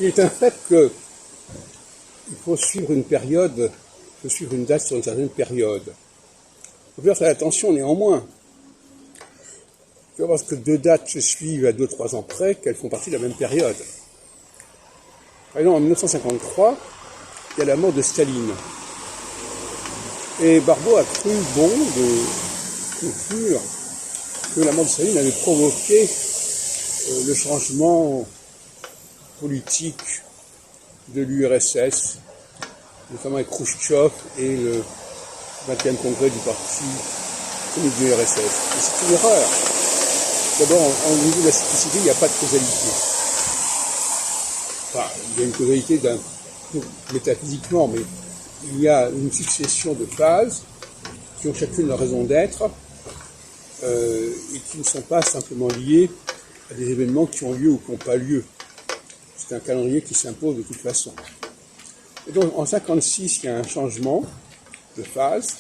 Il est un fait que il faut suivre une période, il faut suivre une date sur une certaine période. Il faut faire attention néanmoins. Tu vas voir que deux dates se suivent à 2-3 ans près, qu'elles font partie de la même période. Par exemple, en 1953, il y a la mort de Staline. Et Barbeau a cru bon de conclure que la mort de Staline avait provoqué le changement politique de l'URSS, notamment avec Khrouchtchev et le 20e congrès du parti communiste de l'URSS. Et c'est une erreur. D'abord, au niveau de la cyclicité, il n'y a pas de causalité. Enfin, il y a une causalité métaphysiquement, mais il y a une succession de phases qui ont chacune leur raison d'être et qui ne sont pas simplement liées à des événements qui ont lieu ou qui n'ont pas lieu. C'est un calendrier qui s'impose de toute façon. Et donc, en 56, il y a un changement de phase.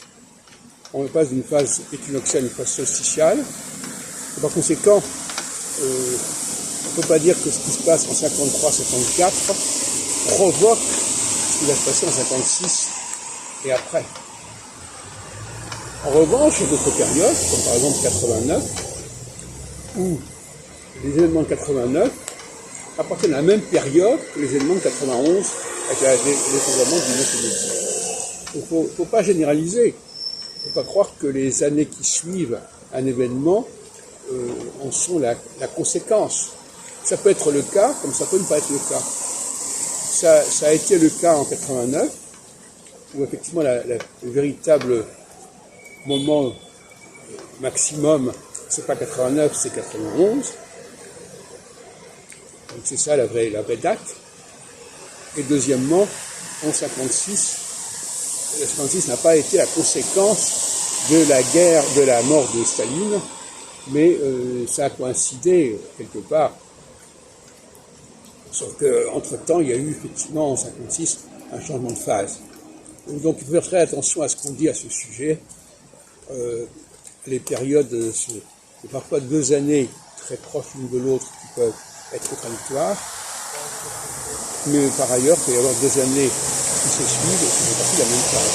On passe d'une phase équinoxiale à une phase solsticiale. Et par conséquent, on ne peut pas dire que ce qui se passe en 53-54 provoque ce qui va se passer en 56 et après. En revanche, il y a d'autres périodes, comme par exemple 89, où les événements de 89 appartiennent à la même période que les événements de 91 avec l'effondrement du mur soviétique. Il ne faut pas généraliser. Il ne faut pas croire que les années qui suivent un événement en sont la conséquence. Ça peut être le cas, comme ça peut ne pas être le cas. Ça a été le cas en 89, où effectivement le véritable moment maximum, c'est pas 89, c'est 91. Donc c'est ça la vraie date. Et deuxièmement, en 56, le 56 n'a pas été la conséquence de la guerre, de la mort de Staline, mais ça a coïncidé quelque part. Sauf qu'entre-temps, il y a eu effectivement en 56 un changement de phase. Donc il faut faire très attention à ce qu'on dit à ce sujet. Les périodes, c'est parfois 2 années très proches l'une de l'autre qui peuvent être contradictoires. Mais par ailleurs, il peut y avoir 2 années qui se suivent et qui font partie de la même phase.